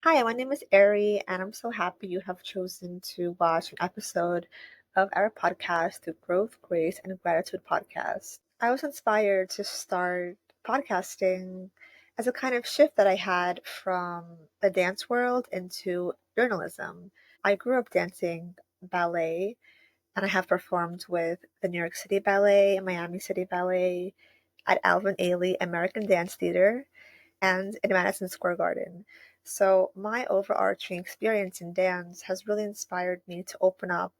Hi, my name is Ari, and I'm so happy you have chosen to watch an episode of our podcast, the Growth, Grace, and Gratitude podcast. I was inspired to start podcasting as a kind of shift that I had from the dance world into journalism. I grew up dancing ballet, and I have performed with the New York City Ballet, Miami City Ballet, at Alvin Ailey American Dance Theater, and in Madison Square Garden. So my overarching experience in dance has really inspired me to open up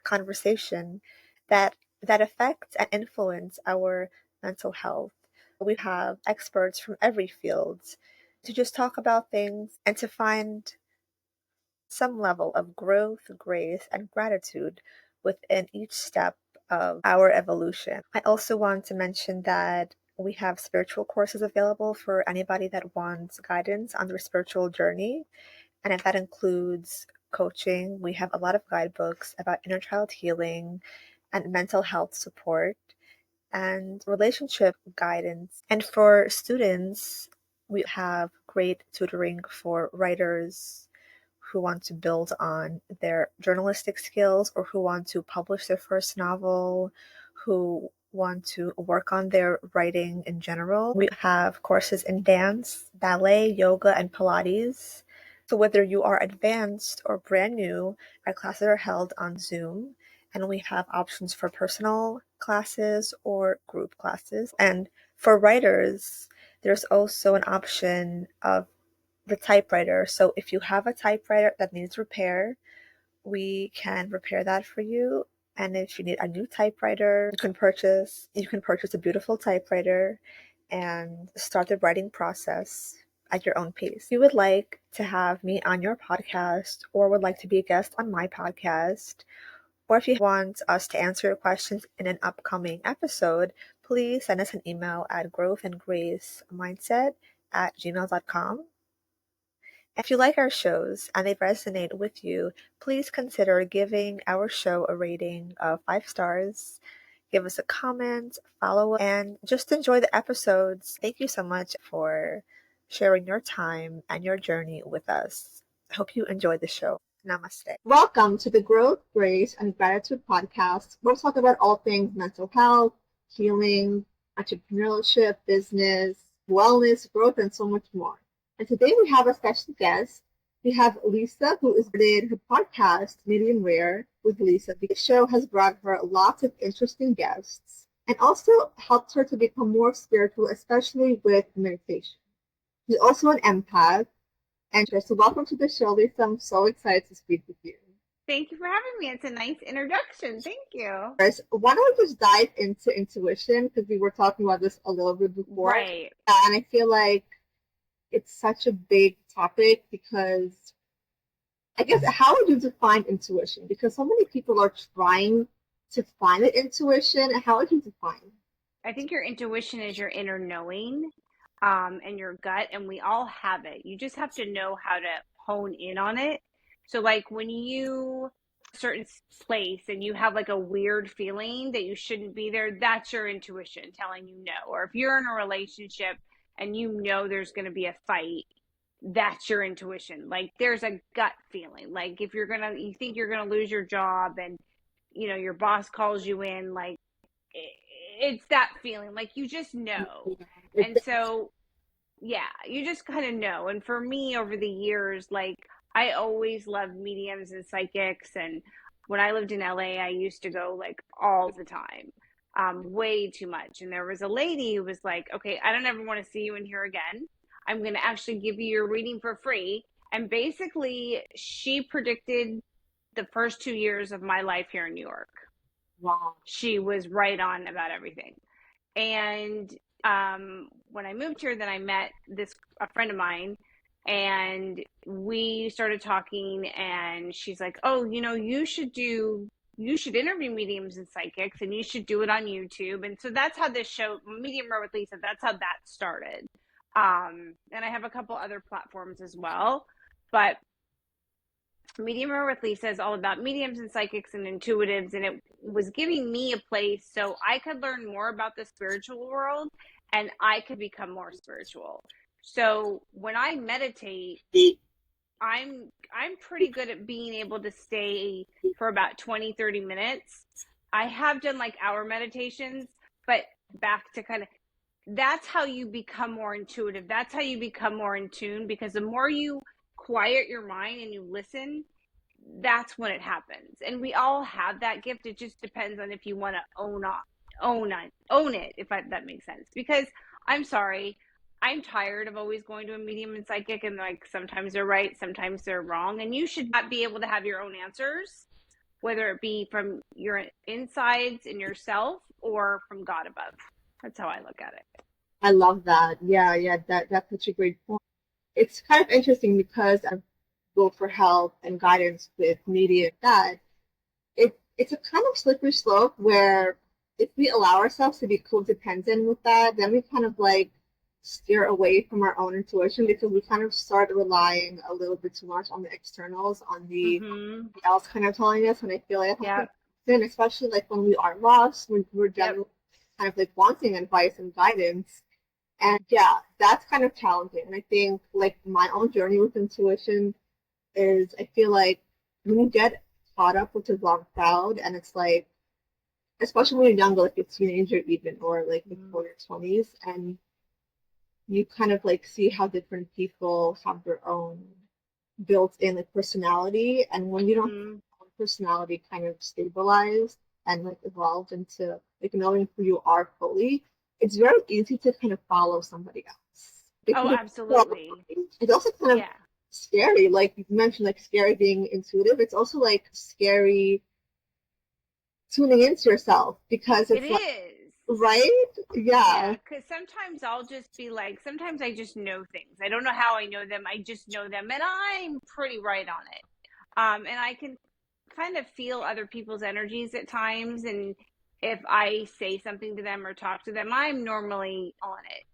conversation that affects and influence our mental health. We have experts from every field to just talk about things and to find some level of growth, grace, and gratitude within each step of our evolution. I also want to mention that we have spiritual courses available for anybody that wants guidance on their spiritual journey. And if that includes coaching, we have a lot of guidebooks about inner child healing and mental health support and relationship guidance. And for students, we have great tutoring for writers who want to build on their journalistic skills or who want to publish their first novel, who want to work on their writing in general. We have courses in dance, ballet, yoga, and Pilates. So whether you are advanced or brand new, our classes are held on Zoom, and we have options for personal classes or group classes. And for writers, there's also an option of the typewriter. So if you have a typewriter that needs repair, we can repair that for you. And if you need a new typewriter, you can purchase a beautiful typewriter and start the writing process at your own pace. If you would like to have me on your podcast or would like to be a guest on my podcast, or if you want us to answer your questions in an upcoming episode, please send us an email at growthandgracemindset@gmail.com. If you like our shows and they resonate with you, please consider giving our show a rating of 5 stars. Give us a comment, follow, and just enjoy the episodes. Thank you so much for sharing your time and your journey with us. I hope you enjoy the show. Namaste. Welcome to the Growth, Grace, and Gratitude podcast. We'll talk about all things mental health, healing, entrepreneurship, business, wellness, growth, and so much more. And today we have a special guest. We have Liisa, who is in her podcast, Medium Rare with Liisa. The show has brought her lots of interesting guests and also helped her to become more spiritual, especially with meditation. She's also an empath. And so welcome to the show, Liisa. I'm so excited to speak with you. Thank you for having me. It's a nice introduction. Thank you. First, why don't we just dive into intuition? Because we were talking about this a little bit before. Right. And I feel like it's such a big topic because I guess how would you define intuition? Because so many people are trying to find the intuition. How would you define? I think your intuition is your inner knowing, and your gut, and we all have it. You just have to know how to hone in on it. So like when you certain place and you have like a weird feeling that you shouldn't be there, that's your intuition telling you no. Or if you're in a relationship and you know there's going to be a fight, that's your intuition. Like there's a gut feeling. Like if you think you're going to lose your job and your boss calls you in, like it's that feeling, like you just know. And so yeah, you just kind of know. And for me over the years, like I always loved mediums and psychics, and when I lived in LA I used to go like all the time, way too much. And there was a lady who was like, okay, I don't ever want to see you in here again. I'm going to actually give you your reading for free. And basically she predicted the first 2 years of my life here in New York. Wow. She was right on about everything. And when I moved here, then I met a friend of mine, and we started talking. And she's like, "Oh, you should interview mediums and psychics, and you should do it on YouTube." And so that's how this show, Medium Rare with Liisa, that's how that started. And I have a couple other platforms as well, but Medium Rare with Liisa is all about mediums and psychics and intuitives, and it was giving me a place so I could learn more about the spiritual world and I could become more spiritual. So when I meditate, I'm pretty good at being able to stay for about 20, 30 minutes. I have done like hour meditations, but back to kind of, that's how you become more intuitive. That's how you become more in tune, because the more you quiet your mind and you listen, that's when it happens. And we all have that gift. It just depends on if you want to own it, if that makes sense. Because I'm sorry, I'm tired of always going to a medium and psychic, and like sometimes they're right, sometimes they're wrong, and you should not be able to have your own answers, whether it be from your insides in yourself or from God above. That's how I look at it. I love that. Yeah, yeah, that's such a great point. It's kind of interesting because I go for help and guidance with media that it's a kind of slippery slope where if we allow ourselves to be codependent with that, then we kind of like steer away from our own intuition because we kind of start relying a little bit too much on the externals, on the Mm-hmm. else kind of telling us. And I feel like Yep. then, especially like when we are lost, when we're Yep. generally kind of like wanting advice and guidance. And yeah, that's kind of challenging. And I think like my own journey with intuition is I feel like when you get caught up with the wrong crowd and it's like especially when you're younger, like a teenager even or like before your 20s and you kind of like see how different people have their own built in like personality and when you don't have Mm-hmm. your own personality kind of stabilized and like evolved into like knowing who you are fully, it's very easy to kind of follow somebody else Oh, because absolutely. it's also kind of Yeah. scary. Like you mentioned, like scary being intuitive. It's also like scary tuning into yourself because It it's like, is. right? Yeah, Yeah. because sometimes I'll just be like, sometimes I just know things. I don't know how I know them. I just know them, and I'm pretty right on it. And I can kind of feel other people's energies at times, and if I say something to them or talk to them, I'm normally on it.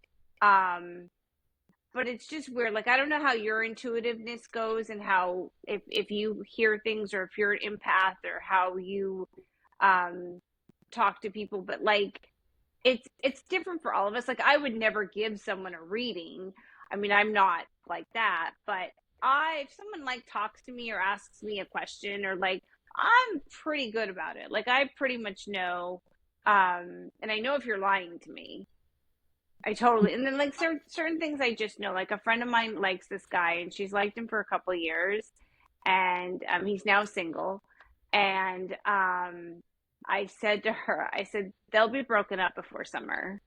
But it's just weird. Like I don't know how your intuitiveness goes, and how if you hear things, or if you're an empath, or how you um talk to people, but like it's different for all of us. Like I would never give someone a reading. I mean, I'm not like that, but I if someone like talks to me or asks me a question, or like I'm pretty good about it. Like I pretty much know, and I know if you're lying to me. I totally, and then like certain things I just know. Like a friend of mine likes this guy, and she's liked him for a couple of years, and he's now single. And I said to her, I said they'll be broken up before summer,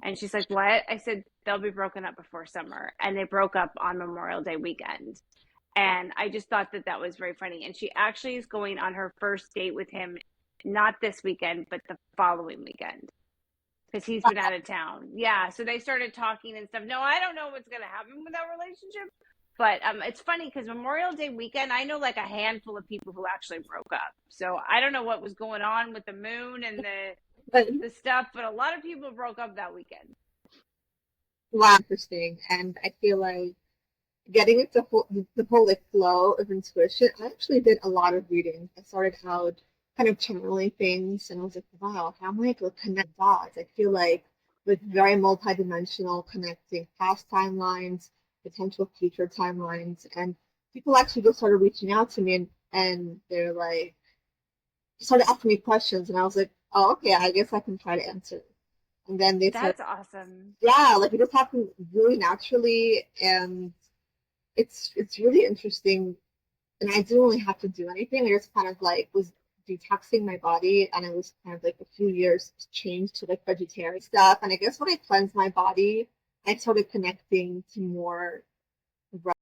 and she's like, "What?" I said they'll be broken up before summer, and they broke up on Memorial Day weekend. And I just thought that that was very funny. And she actually is going on her first date with him, not this weekend, but the following weekend because he's been out of town. Yeah, so they started talking and stuff. No, I don't know what's gonna happen with that relationship, but it's funny because Memorial Day weekend, I know like a handful of people who actually broke up. So I don't know what was going on with the moon and But the stuff, but a lot of people broke up that weekend. wow, interesting. And I feel like getting into the whole like flow of intuition, I actually did a lot of reading. I started out kind of channeling things, and I was like, wow, how am I able to connect dots? I feel like with very multidimensional connecting past timelines, potential future timelines, and people actually just started reaching out to me and they're like, started asking me questions, and I was like, oh, okay, I guess I can try to answer. And then they started, That's awesome. yeah, like it just happened really naturally, and it's really interesting. And I didn't really have to do anything. I just kind of like was detoxing my body, and it was kind of like a few years changed to like vegetarian stuff. And I guess when I cleansed my body, I started connecting to more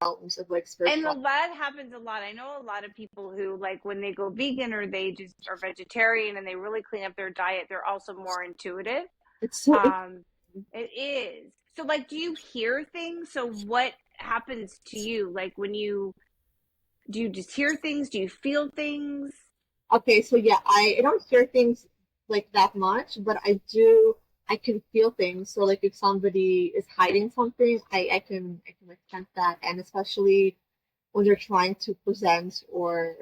realms of like And spiritual. that happens a lot. I know a lot of people who like when they go vegan or they just are vegetarian and they really clean up their diet, they're also more intuitive. It's so Um, it is. So like, do you hear things? So what happens to you? Like when you do you just hear things? Do you feel things? okay. So yeah, I don't hear things like that much, but I do. I can feel things. So like if somebody is hiding something, I can like sense that, and especially when you're trying to present or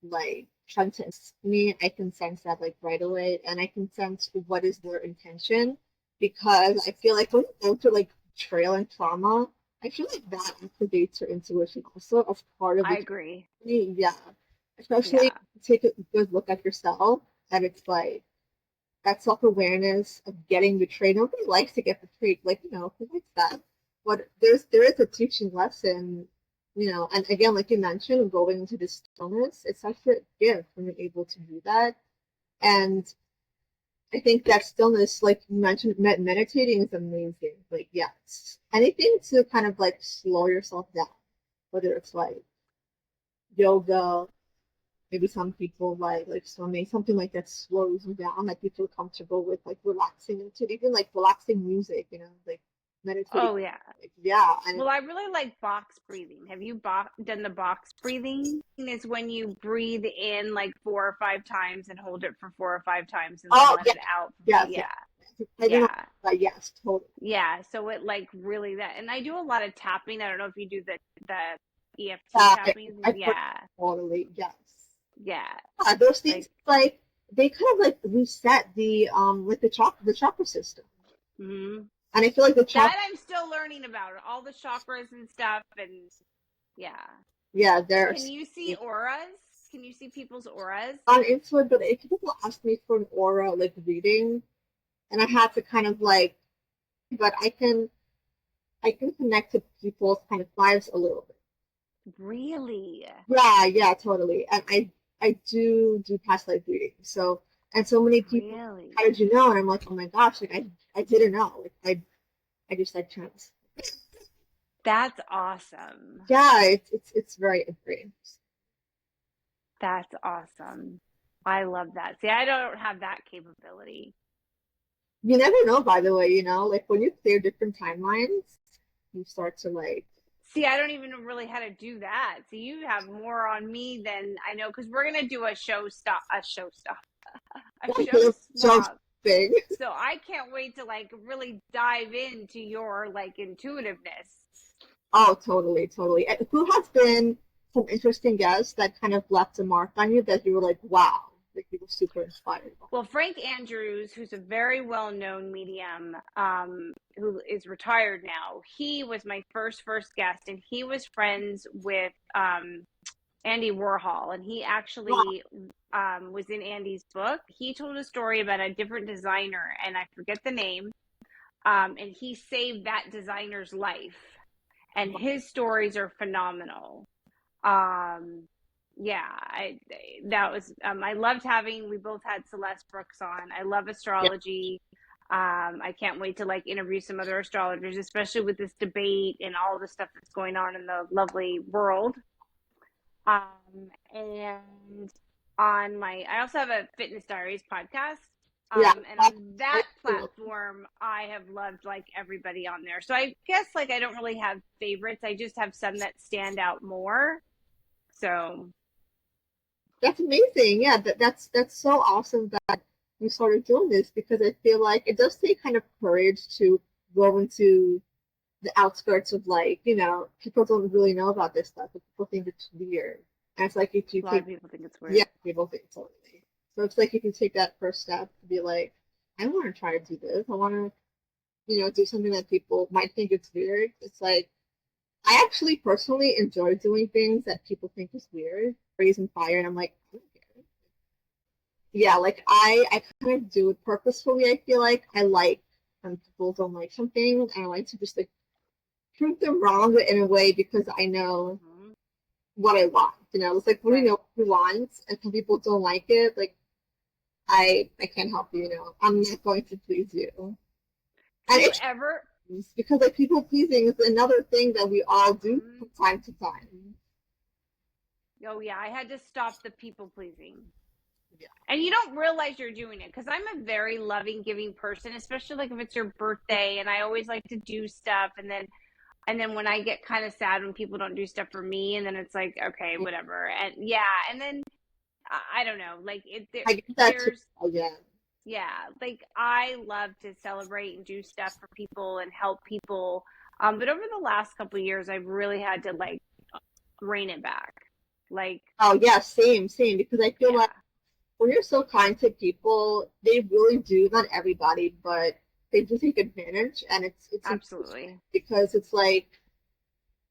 like trying to assist me, I can sense that like right away, and I can sense what is their intention because I feel like when you go through like betrayal and trauma, I feel like that activates your intuition also as part of I the agree. journey. Yeah. Especially Yeah. take a good look at yourself and it's like that self-awareness of getting betrayed. Nobody likes to get betrayed. Like, who likes that? But there is a teaching lesson, and again, like you mentioned, going into this stillness, it's such a gift when you're able to do that. And I think that stillness, like you mentioned, meditating is amazing. Like, yes, anything to kind of like slow yourself down, whether it's like yoga, maybe some people like swimming, something like that slows you down, like you feel comfortable with, like relaxing into, even like relaxing music, like meditating. Oh yeah. Like, yeah, and Well, I really like box breathing. Have you done the box breathing? It's when you breathe in like 4 or 5 times and hold it for 4 or 5 times and then oh let yes, it out. yes, yes. Yeah. I don't know, Yeah. but yes, totally. Yeah. So it like really that, and I do a lot of tapping. I don't know if you do the EFT Uh, I, tapping. I Yeah. totally yes. Yeah. Those Like, things like they kind of like reset the like the chakra system, mhm. and I feel like the That chakra, I'm still learning about all the chakras and stuff. And yeah. yeah, Can there's you see auras? Can you see people's auras? on into it, but if people ask me for an aura like reading, and I had to kind of like, but I can connect to people's kind of lives a little bit. Really? Yeah, yeah, totally. And I do past life readings. So and so many people, Really? how did you know? And I'm like, oh my gosh, like I didn't know. Like I just like chance. That's awesome. Yeah, it's very great. That's awesome. I love that. See, I don't have that capability. You never know, by the way, like when you clear different timelines, you start to like See, I don't even know really how to do that. So you have more on me than I know because we're gonna do a show so swap. big. So I can't wait to like really dive into your like intuitiveness. Oh, totally, totally. And who has been some interesting guests that kind of left a mark on you that you were like, wow, like you were super inspired by? Well, Frank Andrews, who's a very well-known medium, who is retired now, he was my first guest, and he was friends with Andy Warhol, and he Wow, actually was in Andy's book. He told a story about a different designer, and I forget the name, and he saved that designer's life, and his stories are phenomenal. Um, yeah, that was I loved having we both had Celeste Brooks on. I love yeah, astrology. I can't wait to like interview some other astrologers, especially with this debate and all the stuff that's going on in the lovely world. And on I also have a Fitness Diaries podcast. yeah. And on that platform, I have loved like everybody on there. So I guess like I don't really have favorites. I just have some that stand out more. So That's amazing. Yeah, that's so awesome that you started doing this because I feel like it does take kind of courage to go into the outskirts of like, people don't really know about this stuff, but people think it's weird. And it's like if you a lot take, of people think it's yeah, weird. people think totally. So it's like if you take that first step to be like, I want to try to do this. I want to, do something that people might think it's weird. It's like I actually personally enjoy doing things that people think is weird, raising fire, and I'm like, I don't care. Yeah, like I kind of do it purposefully. I feel like I like when people don't like something, and I like to just like prove them wrong in a way because I know Mm-hmm. what I want. It's like when you know Right. what you want, and some people don't like it, like I can't help you. I'm not going to please you, Do and you it's ever? because like people pleasing is another thing that we all do Mm, from time to time. oh yeah, I had to stop the people pleasing. Yeah. And you don't realize you're doing it because I'm a very loving, giving person, especially like if it's your birthday, and I always like to do stuff. And then when I get kind of sad when people don't do stuff for me, and then it's like, okay, whatever. And yeah, and then I don't know, like I get that too. there's Oh, yeah. yeah, like I love to celebrate and do stuff for people and help people. But over the last couple of years, I've really had to like rein it back. Like, Oh, yeah, same, same. Because I feel like yeah, when you're so kind to people, they really do, not everybody, but they do take advantage, and it's unfortunate absolutely. because it's like,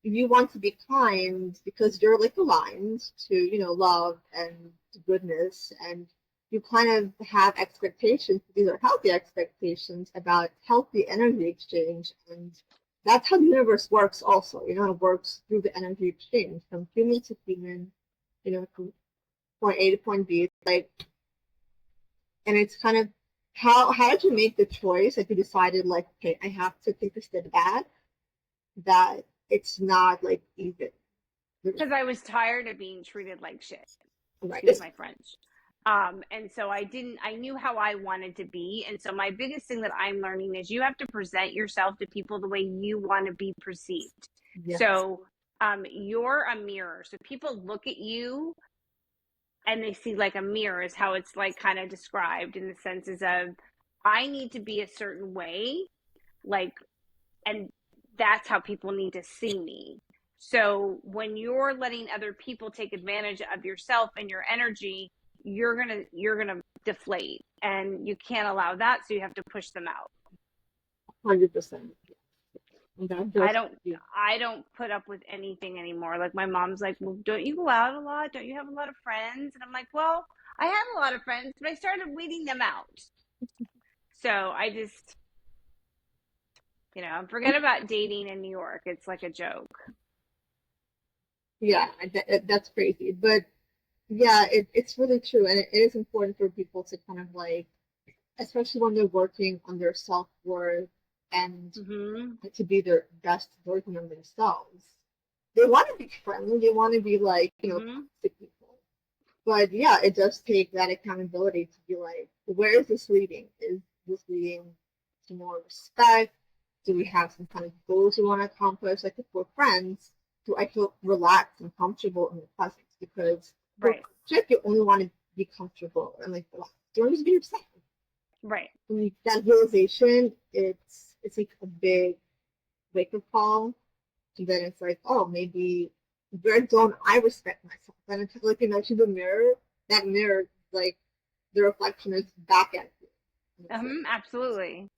you want to be kind because you're like aligned to, love and goodness, and you kind of have expectations. These are healthy expectations about healthy energy exchange, and that's how the universe works also. It works through the energy exchange from human to human, from point A to point B. It's like, and it's kind of how did you make the choice that you decided like, okay, I have to take a step back, that it's not like even. Because I was tired of being treated like shit. Right. Excuse my French. And so I knew how I wanted to be. And so my biggest thing that I'm learning is you have to present yourself to people the way you want to be perceived. Yes. So you're a mirror. So people look at you and they see like a mirror is how it's like kind of described, in the senses of, I need to be a certain way, like, and that's how people need to see me. So when you're letting other people take advantage of yourself and your energy, you're gonna deflate, and you can't allow that. So you have to push them out. 100%. I don't put up with anything anymore. Like my mom's like, well, don't you go out a lot? Don't you have a lot of friends? And I'm like, well, I have a lot of friends, but I started weeding them out. So I just, forget about dating in New York. It's like a joke. Yeah, that's crazy. But yeah, it's really true. And it is important for people to kind of like, especially when they're working on their self-worth and to be their best version of themselves. They want to be friendly. They want to be like, toxic people. But yeah, it does take that accountability to be like, where is this leading? Is this leading to more respect? Do we have some kind of goals we want to accomplish? Like if we're friends, do I feel relaxed and comfortable in the presence? Because for a Right. friendship, you only want to be comfortable and like relaxed. You want to be yourself. Right. Like that realization, it's like a big wake up call. And then it's like, oh, maybe where don't I respect myself? And it's like to the mirror, that mirror, like the reflection is back at you. Absolutely.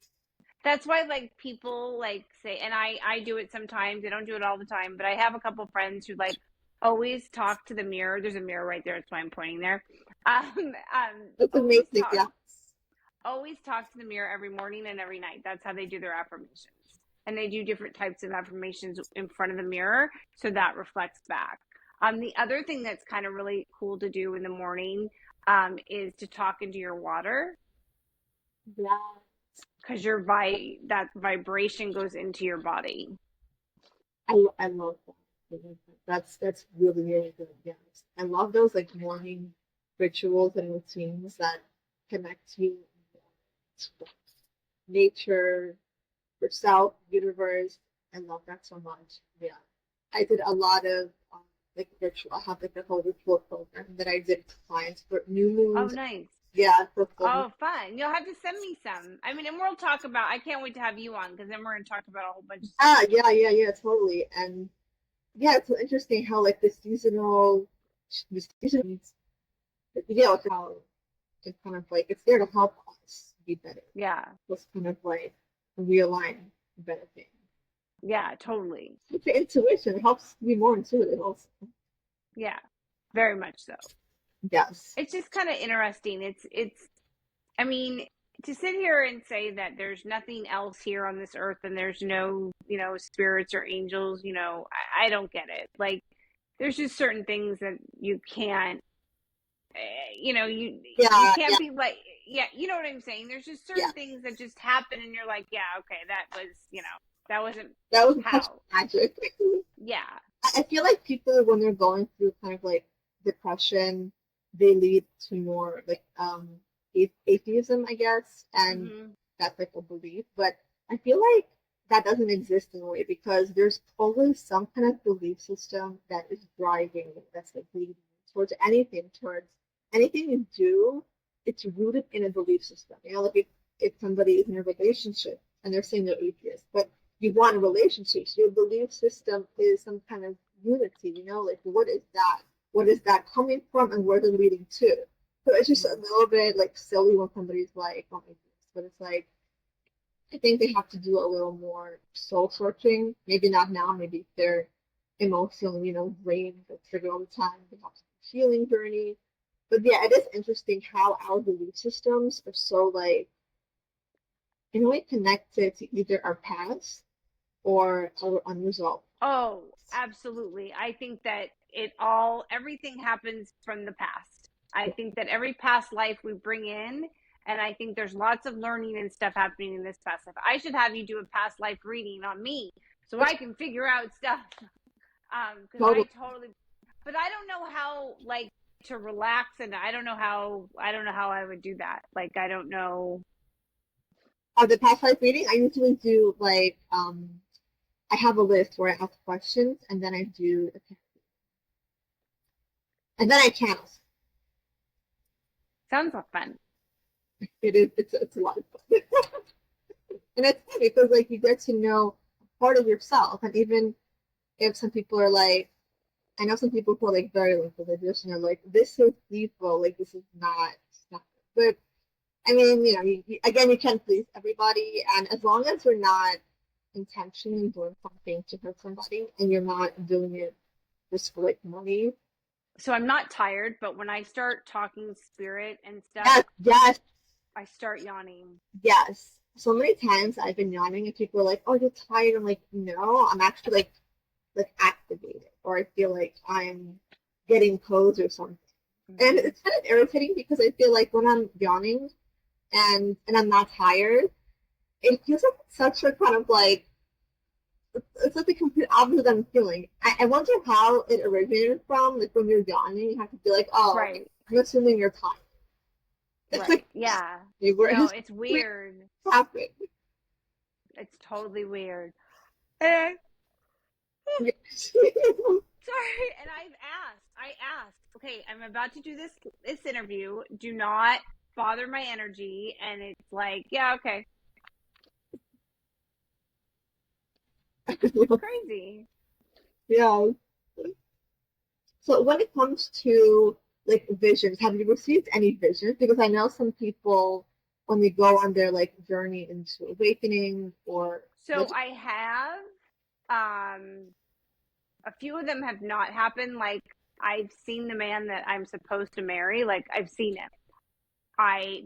That's why like people like say, and I do it sometimes. I don't do it all the time, but I have a couple friends who like always talk to the mirror. There's a mirror right there. That's why I'm pointing there. That's Always amazing, yeah. always talk to the mirror every morning and every night. That's how they do their affirmations. And they do different types of affirmations in front of the mirror, so that reflects back. The other thing that's kind of really cool to do in the morning is to talk into your water, Yeah. because that vibration goes into your body. I love that. That's really, really good. Yes. I love those like morning rituals and routines that connect you to nature, yourself, universe. I love that so much. Yeah. I did a lot of like ritual. I have like a whole ritual program that I did to clients for new Oh, moons. nice. Yeah, for full moon. Oh, fun. You'll have to send me some. I mean, and we'll talk about, I can't wait to have you on, because then we're going to talk about a whole bunch of stuff. Yeah, totally. And yeah, it's so interesting how like the seasons, like how it's kind of like it's there to help us be better. Yeah. It's kind of like realign better thing. Yeah, totally. It's the intuition. It helps to be more intuitive also. Yeah, very much so. Yes. It's just kind of interesting. I mean, to sit here and say that there's nothing else here on this earth and there's no, spirits or angels, I don't get it. Like, there's just certain things that you can't, you Yeah, can't be like, yeah, you know what I'm saying? There's just yeah. certain things that just happen and you're like, yeah, okay, that wasn't That was touch how. magic. Yeah. I feel like people when they're going through kind of like depression, they lead to more like atheism, I guess, and Hmm. that's like a belief. But I feel like that doesn't exist in a way because there's always some kind of belief system that is driving that's like leading towards anything you do. It's rooted in a belief system. Like if somebody is in a relationship and they're saying they're atheist, but you want a relationship, so your belief system is some kind of unity. Like what is that? What is that coming from, and where's it leading to? So it's just a little bit like silly when somebody's like, "Oh my goodness," but it's like I think they have to do a little more soul searching. Maybe not now. Maybe if they're emotional, drain that trigger all the time. They have a healing journey. But yeah, it is interesting how our belief systems are so like in a way connected to either our past or our unresolved. Oh, absolutely. I think that everything happens from the past. I think that every past life we bring in, and I think there's lots of learning and stuff happening in this past life. I should have you do a past life reading on me so I can figure out stuff. Because Totally. but I don't know how like to relax, and I don't know how I would do that. Like I don't know. The past life reading, I usually do like I have a list where I ask questions and then I do and then I channel. Sounds fun. It's a lot of fun. And it's funny because like you get to know part of yourself, and even if some people are like, I know some people who are like very like religious and are like, this is evil, like this is not good. But I mean, again, you can't please everybody, and as long as you're not intentionally doing something to hurt somebody, and you're not doing it just for like money. So I'm not tired, but when I start talking spirit and stuff, Yes, yes, I start yawning. yes. So many times I've been yawning, and people are like, "Oh, you're tired." I'm like, "No, I'm actually like activated, or I feel like I'm getting posed or something." And Mm-hmm. it's kind of irritating because I feel like when I'm yawning and I'm not tired, it feels like such a kind of like it's like the complete opposite I'm feeling. I wonder how it originated from. Like when you're yawning, you have to be like, "Oh, okay, Right, I'm assuming you're tired." It's like right. Yeah. you were No, just it's weird. happening. It's totally weird. And Yes. sorry, and I asked, okay, I'm about to do this interview. Do not bother my energy. And it's like, yeah, okay. It's crazy. Yeah. So when it comes to like visions, have you received any visions? Because I know some people when they go on their like journey into awakening or So like I have a few of them have not happened. Like I've seen the man that I'm supposed to marry. Like I've seen him.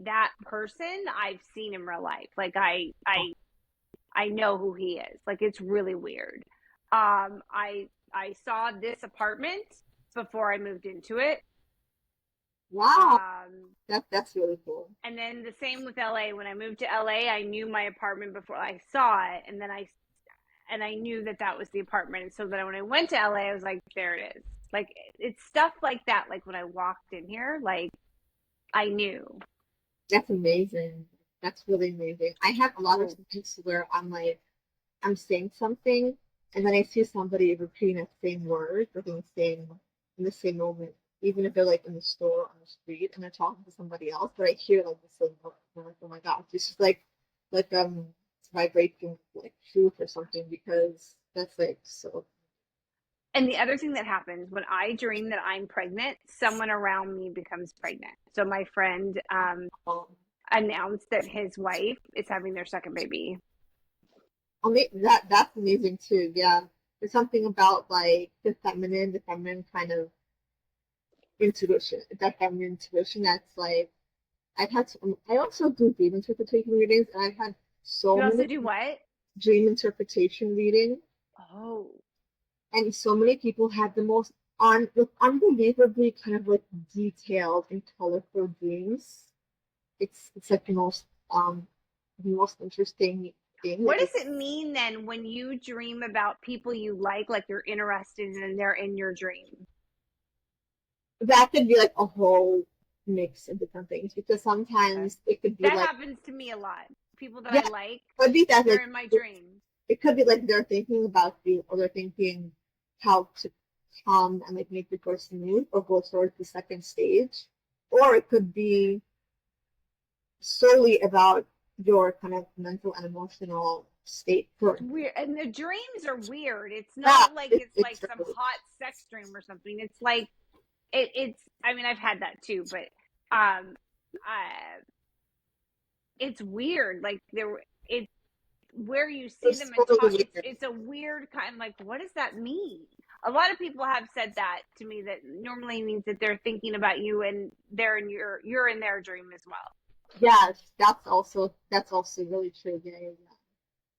That person, I've seen in real life. Like I know who he is. Like it's really weird. I saw this apartment before I moved into it. wow, Um, that's really cool. and then the same with LA. When I moved to LA, I knew my apartment before I saw it, and then I knew that that was the apartment. And so then when I went to LA, I was like, there it is. Like it's stuff like that. Like when I walked in here, like I knew. That's amazing. That's really amazing. I have a lot of Oh, things where I'm saying something and then I see somebody repeating that same word or in the same moment, even if they're like in the store on the street and they're talking to somebody else, but I hear like the same word. And I'm like, oh my gosh, this is like it's vibrating like truth or something because that's like so and the other thing that happens when I dream that I'm pregnant, someone around me becomes pregnant. So my friend um, announced that his wife is having their second baby. that's amazing too. Yeah. There's something about like the feminine kind of intuition, that feminine intuition that's like I also do dream interpretation readings, and I've had so You also many do what? dream interpretation readings, Oh, and so many people have the most unbelievably kind of like detailed and colorful dreams. It's like the most interesting thing. what Like does it mean then when you dream about people you like you're interested in and they're in your dream? that could be like a whole mix of different things because Okay. sometimes it could be That like happens to me a lot. People that yeah, I like, could be that they're like in my dream. it could be like they're thinking about you or they're thinking how to calm and like make the person move or go towards the second stage. Or it could be solely about your kind of mental and emotional state It's currently. weird. And the dreams are weird. It's Yeah, not like it's like it's some really hot sex dream or something. It's like it's I mean I've had that too, but uh it's weird. Like it's where you see it's them and talk totally weird. it's a weird kind of like what does that mean? A lot of people have said that to me, that normally means that they're thinking about you and you're in their dream as well. Yes, that's also really true. Yeah, yeah, yeah.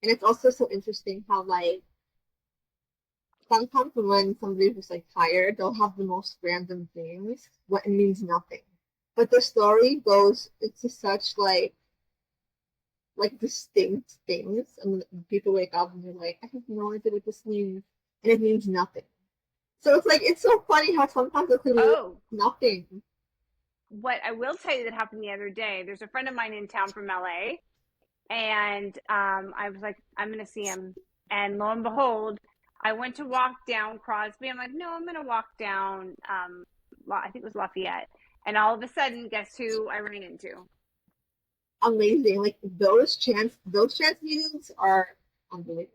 And it's also so interesting how like sometimes when somebody who's like tired, they'll have the most random things what it means nothing. But the story goes into such like distinct things, and people wake up and they're like, I have no idea what this means, and it means nothing. So it's like it's so funny how sometimes it could mean Oh, nothing. what I will tell you that happened the other day. There's a friend of mine in town from LA, and I was like, I'm gonna see him. And lo and behold, I went to walk down Crosby. I'm like, no, I'm gonna walk down. I think it was Lafayette. And all of a sudden, guess who I ran into? Amazing. Like those chance meetings are unbelievable.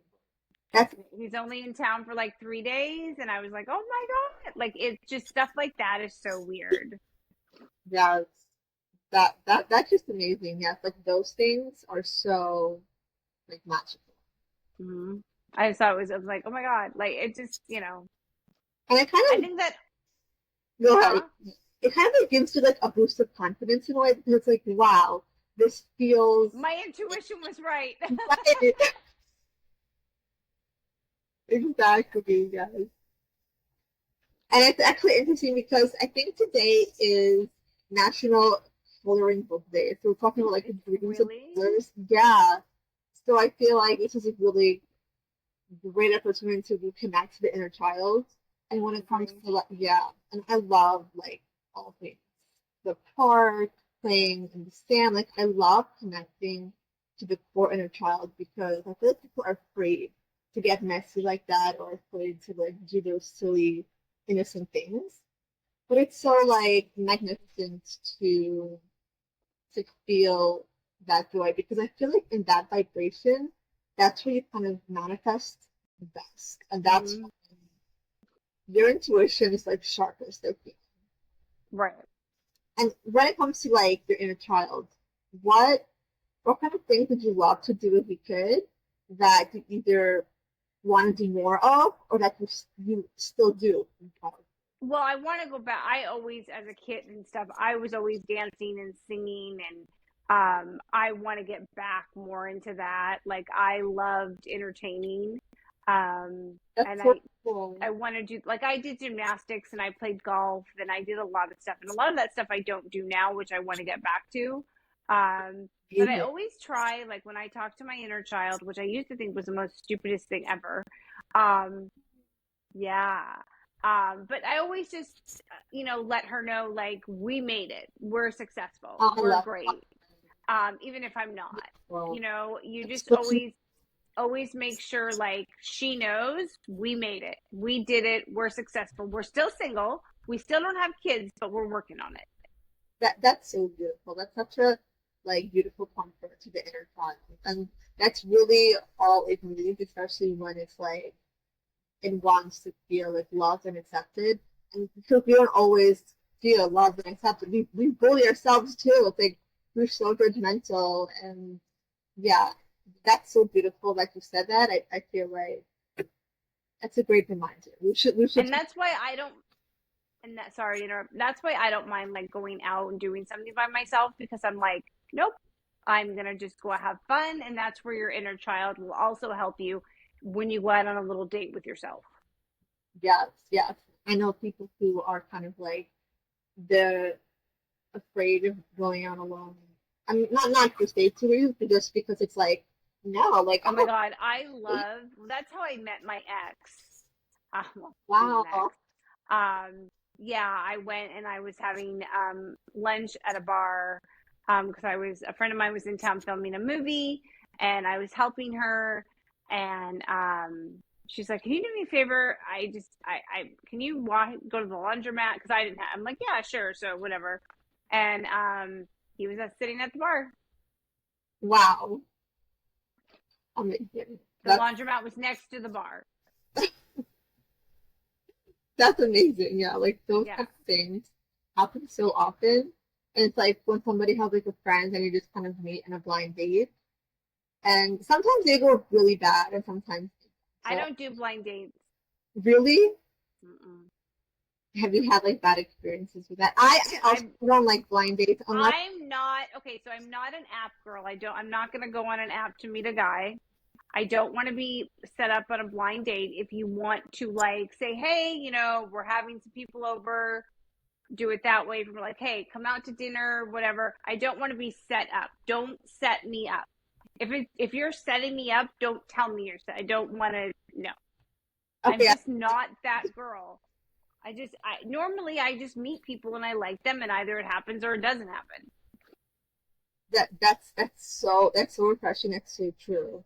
That's He's only in town for like 3 days, and I was like, oh my god! Like it's just stuff like that is so weird. that's that's just amazing. Yes, like those things are so like magical. Mm-hmm. I just thought I was like, oh my god! Like it just, And it kind I of think that, go ahead. huh? It kind of like gives you like a boost of confidence in a way because it's like, wow, this feels My intuition was right. right. Exactly, yes. And it's actually interesting because I think today is National Coloring Book Day. So we're talking about like the dreams of Really? colors. Yeah. So I feel like this is a really great opportunity to connect to the inner child. And when it comes Agree. to like, yeah, and I love like all things, the park, playing in the sand. Like I love connecting to the core inner child because I feel like people are afraid to get messy like that or afraid to like do those silly innocent things. But it's so like magnificent to feel that joy because I feel like in that vibration, that's where you kind of manifest the best. And that's Mm-hmm. when your intuition is like sharpest. Okay. Right. And when it comes to like your inner child, what what kind of things would you love to do if you could that you either want to do more of or that you still do? Well, I want to go back. I always, as a kid and stuff, I was always dancing and singing, and I want to get back more into that. Like I loved entertaining, That's and so I cool. I want to do, like, I did gymnastics and I played golf and I did a lot of stuff, and a lot of that stuff I don't do now, which I want to get back to. But I Amazing. always try, like when I talk to my inner child, which I used to think was the most stupidest thing ever. Um, yeah. But I always just, let her know, like, we made it. We're successful. I We're love great. Even if I'm not, well, you it's just so sweet. always make sure, like, she knows we made it. We did it. We're successful. We're still single. We still don't have kids, but we're working on it. That's so beautiful. That's such a like beautiful comfort to the inner child, and that's really all it needs, especially when it's like it wants to feel like loved and accepted. And because we don't always feel loved and accepted, we bully ourselves too. It's like we're so judgmental, and yeah, that's so beautiful that you said that. I feel like that's a great reminder. We should And that's why I don't, and that, sorry to interrupt, that's why I don't mind, like, going out and doing something by myself, because I'm like, nope, I'm going to just go have fun. And that's where your inner child will also help you when you go out on a little date with yourself. yes, yes. I know people who are kind of like they're afraid of going out alone. I mean, not for safety reasons, but just because it's like no, like Oh I'm my not. God. That's how I met my ex. Well, he's an ex. Wow. Yeah, I went and I was having lunch at a bar, because a friend of mine was in town filming a movie, and I was helping her, and she's like, "Can you do me a favor? I can you go to the laundromat, because I didn't have." I'm like, "Yeah, sure." So whatever, and he was sitting at the bar. Wow. Amazing. The laundromat was next to the bar. That's amazing. Yeah, like those Yeah. type of things happen so often. And it's like when somebody has like a friend and you just kind of meet in a blind date. And sometimes they go really bad and sometimes I so don't do blind dates. really? Mm-mm. Have you had like bad experiences with that? I also I'm don't like blind dates unless I'm not okay, so I'm not an app girl. I'm not gonna go on an app to meet a guy. I don't want to be set up on a blind date. If you want to like say, hey, we're having some people over, do it that way from like, hey, come out to dinner, whatever. I don't want to be set up. Don't set me up. If you're setting me up, don't tell me you're set. I don't want to. No, I'm okay, just not that girl. I normally I just meet people and I like them, and either it happens or it doesn't happen. that's so refreshing. That's so true.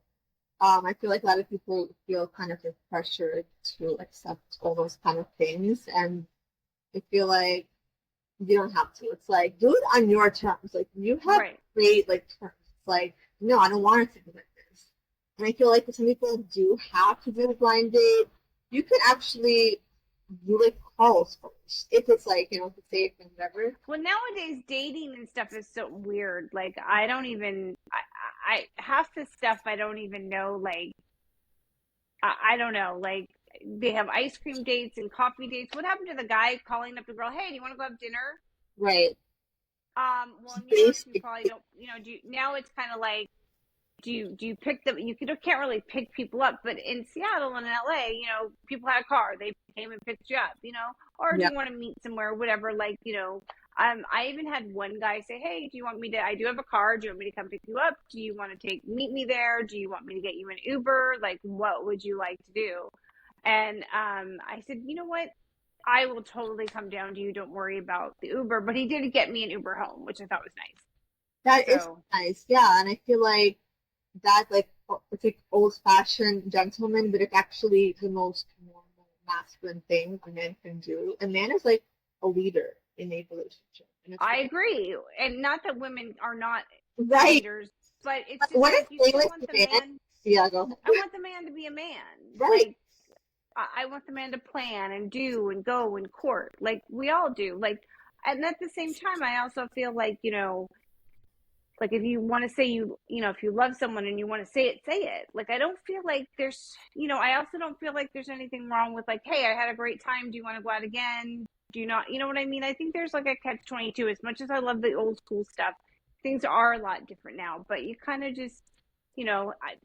I feel like a lot of people feel kind of like pressured to accept all those kind of things, and I feel like you don't have to. It's like do it on your terms. Like you have Right. great like terms. It's like no, I don't want it to be like this. And I feel like some people do have to do a blind date. You can actually do like calls first if it's like if it's safe and whatever. Well, nowadays dating and stuff is so weird. Like I don't even I half the stuff I don't even know. Like I don't know. Like they have ice cream dates and coffee dates. What happened to the guy calling up the girl? Hey, do you want to go have dinner? Right. Well, in New York, you Basic. probably don't. Now it's kind of like do you pick them? Can't really pick people up, but in Seattle and in LA, people had a car, they came and picked you up, or do Yeah. you want to meet somewhere, whatever, like, I even had one guy say, hey, do you want me to? I do have a car. Do you want me to come pick you up? Do you want to meet me there? Do you want me to get you an Uber? Like, what would you like to do? And I said, you know what? I will totally come down to you. Don't worry about the Uber. But he did get me an Uber home, which I thought was nice. That is So nice. Yeah, and I feel like that like it's like old fashioned gentleman, but it's actually the most normal masculine thing a man can do. A man is like a leader in a relationship. And it's I like agree. And not that women are not right. leaders, but it's But just what like if you they still like want the the man? man. Yeah, go ahead. I want the man to be a man. Right. Like, I want the man to plan and do and go and court, like we all do. Like, and at the same time, I also feel like, like if you want to say if you love someone and you want to say it, say it. Like, I don't feel like I also don't feel like there's anything wrong with like, hey, I had a great time. Do you want to go out again? Do you not? You know what I mean? I think there's like a catch-22. As much as I love the old school stuff, things are a lot different now. But you kind of just,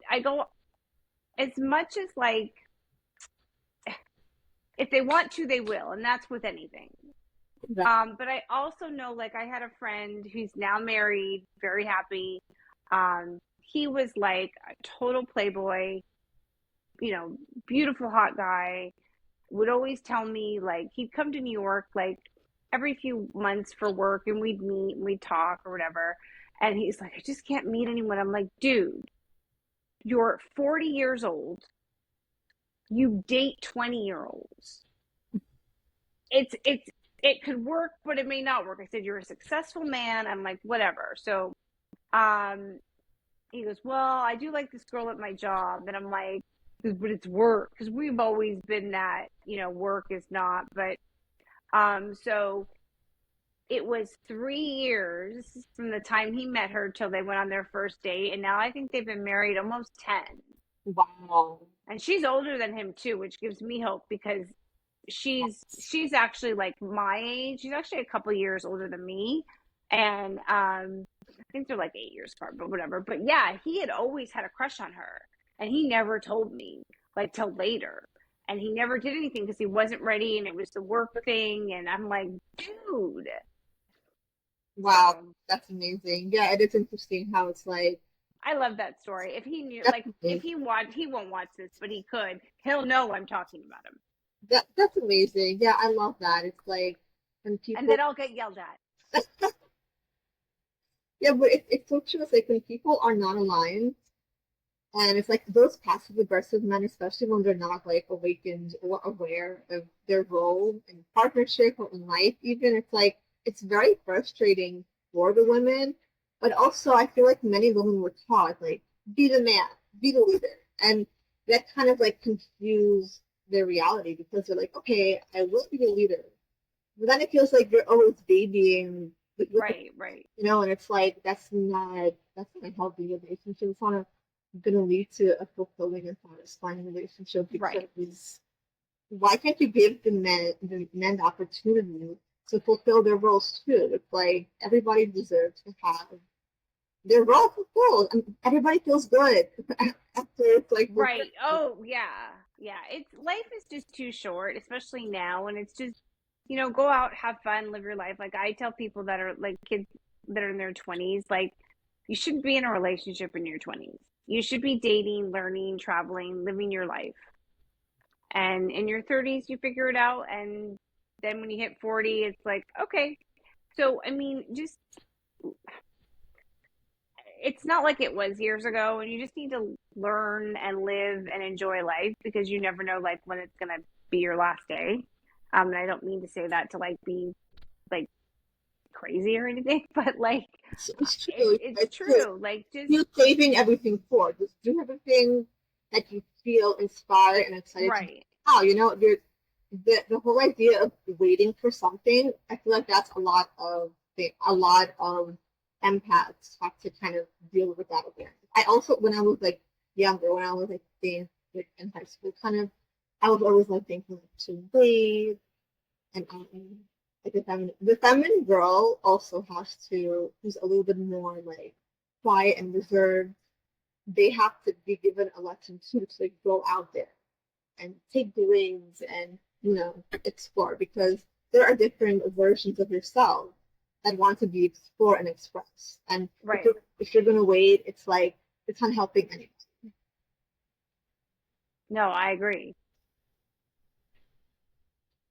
I go as much as like if they want to, they will, and that's with anything. Right. But I also know, like, I had a friend who's now married, very happy. He was like a total playboy, beautiful, hot guy. Would always tell me, like, he'd come to New York, like, every few months for work, and we'd meet and we'd talk or whatever. And he's like, I just can't meet anyone. I'm like, dude, you're 40 years old. You date 20-year-olds. It could work, but it may not work. I said, you're a successful man. I'm like, whatever. So um he goes, well, I do like this girl at my job. And I'm like, but it's work, because we've always been that, work is not. But so it was 3 years from the time he met her till they went on their first date, and now I think they've been married almost 10. Wow. And she's older than him too, which gives me hope, because she's actually like my age. She's actually a couple years older than me, and I think they're like 8 years apart, but whatever. But yeah, he had always had a crush on her, and he never told me, like, till later. And he never did anything because he wasn't ready, and it was the work thing. And I'm like, dude. Wow, So that's amazing. Yeah, it is interesting how it's like I love that story. If he knew, like, if definitely he won't watch this, but he could, he'll know I'm talking about him. that's amazing. Yeah, I love that. It's like when And people then I'll get yelled at. yeah, but it's so true. It's like when people are not aligned, and it's like those passive aggressive men, especially when they're not like awakened or aware of their role in partnership or in life, even it's like it's very frustrating for the women. But also, I feel like many women were taught like be the man, be the leader, and that kind of like confuse their reality because they're like, okay, I will be the leader, but then it feels like you're always babying with Right, right. and it's like that's not a healthy relationship. It's not going to lead to a fulfilling and satisfying relationship Right. because why can't you give the men the opportunity to fulfill their roles too? It's like everybody deserves to have their role fulfilled, and everybody feels good after it's like fulfilled. Right. Oh, yeah. Yeah. It's life is just too short, especially now. And it's just, go out, have fun, live your life. Like I tell people that are like kids that are in their 20s, like you shouldn't be in a relationship in your 20s. You should be dating, learning, traveling, living your life. And in your 30s, you figure it out. And then when you hit 40, it's like, okay. So, I mean, just it's not like it was years ago, and you just need to learn and live and enjoy life because you never know like when it's gonna be your last day. And I don't mean to say that to like be like crazy or anything, but like It's true. it's It's true. true. Like just You're saving everything for. Just do everything that you feel inspired and excited to do. right, Oh, the whole idea of waiting for something. I feel like that's a lot of empaths have to kind of deal with that awareness. I also, when I was like younger, when I was like in high school, kind of, I was always like thinking like, to wait and like the feminine girl also has to, who's a little bit more like quiet and reserved. They have to be given a lesson too to like go out there and take the wings and explore, because there are different versions of yourself that want to be explored and expressed. And if right. you're, if you're gonna wait, it's like it's not helping anyone. No, I agree.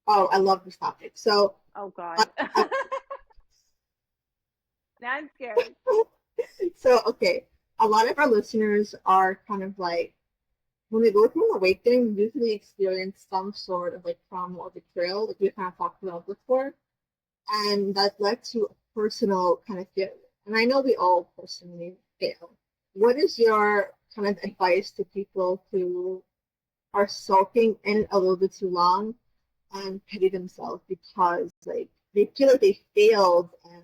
Oh, I love this topic. So Oh I, God, I, I'm scared. so okay, a lot of our listeners are kind of like, when they go through an awakening, they usually experience some sort of like trauma or betrayal, like we kind of talked about before, and that led to a personal kind of failure. And I know we all personally fail. What is your kind of advice to people who are sulking in a little bit too long and pity themselves because like they feel like they failed and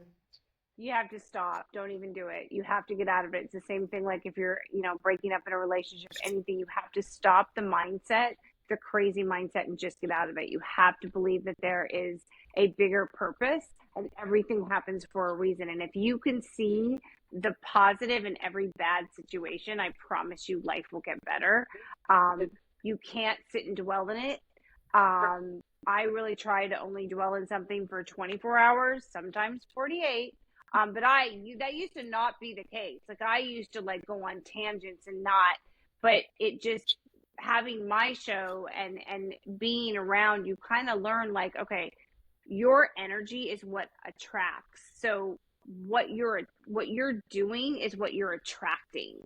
You have to stop. Don't even do it. You have to get out of it. It's the same thing like if you're, breaking up in a relationship, anything, you have to stop the mindset, the crazy mindset, and just get out of it. You have to believe that there is a bigger purpose and everything happens for a reason. And if you can see the positive in every bad situation, I promise you life will get better. You can't sit and dwell in it. I really try to only dwell in something for 24 hours, sometimes 48. But that used to not be the case. Like I used to like go on tangents and not, but it just having my show and being around, you kind of learn like, okay, your energy is what attracts. So what you're doing is what you're attracting.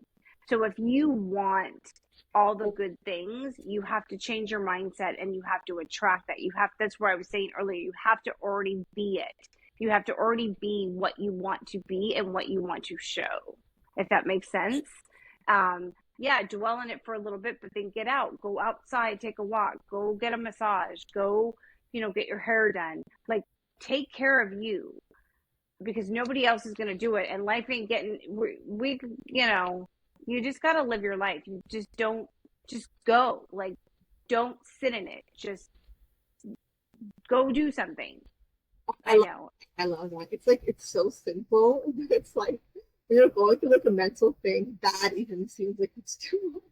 So if you want all the good things, you have to change your mindset and you have to attract that. That's where I was saying earlier, you have to already be it. You have to already be what you want to be and what you want to show, if that makes sense. Yeah, dwell in it for a little bit, but then get out, go outside, take a walk, go get a massage, go, get your hair done. Like, take care of you because nobody else is going to do it. And life ain't getting, you just got to live your life. You just don't, just go. Like, don't sit in it. Just go do something. I I love know. I love that. It's like it's so simple. It's like when you're going through like a mental thing, that even seems like it's too much.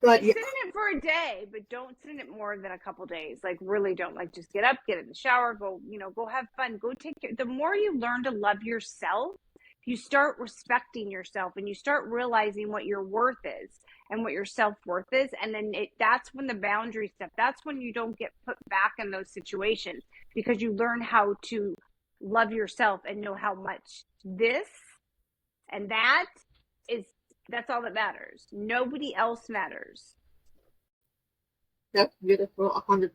But Sit yeah, in it for a day, but don't sit in it more than a couple days. Like really don't. Like just get up, get in the shower, go, go have fun, go take care. The more you learn to love yourself, you start respecting yourself and you start realizing what your worth is and what your self-worth is. And then that's when the boundary step, that's when you don't get put back in those situations because you learn how to love yourself and know how much this and that is that's all that matters. Nobody else matters. that's beautiful. 100%.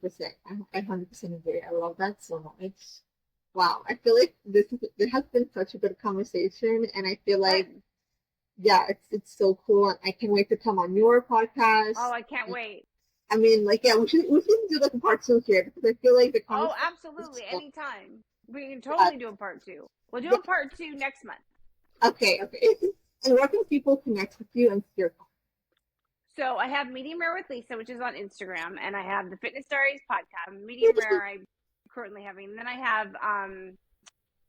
I 100% agree. I love that so much. Wow, I feel like this has been such a good conversation, and I feel like Good. yeah, it's so cool. I can't wait to come on your Oh, podcast. I can't wait. I mean, like, yeah, we should do like a part two here because I feel like the Oh, conversation is absolutely. so, Anytime. We can yeah, totally do a part two. We'll do yeah, a part two next month. okay, okay. And where can people connect with you and your So I have Medium Rare with Lisa, which is on Instagram, and I have the Fitness Diaries podcast. Medium Rare I'm currently having. And then I have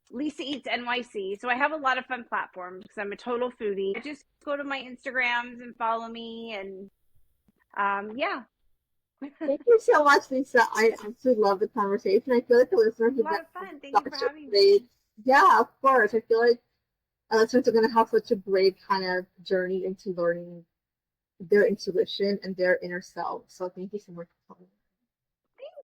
Lisa Eats NYC. So I have a lot of fun platforms because I'm a total foodie. Just go to my Instagrams and follow me, and yeah. Thank you so much, Lisa. I absolutely love the conversation. I feel like the listeners A are lot going of fun. to Thank you have for such a having me. great, yeah, of course. I feel like listeners are going to have such a great kind of journey into learning their intuition and their inner self. So thank you so much for coming.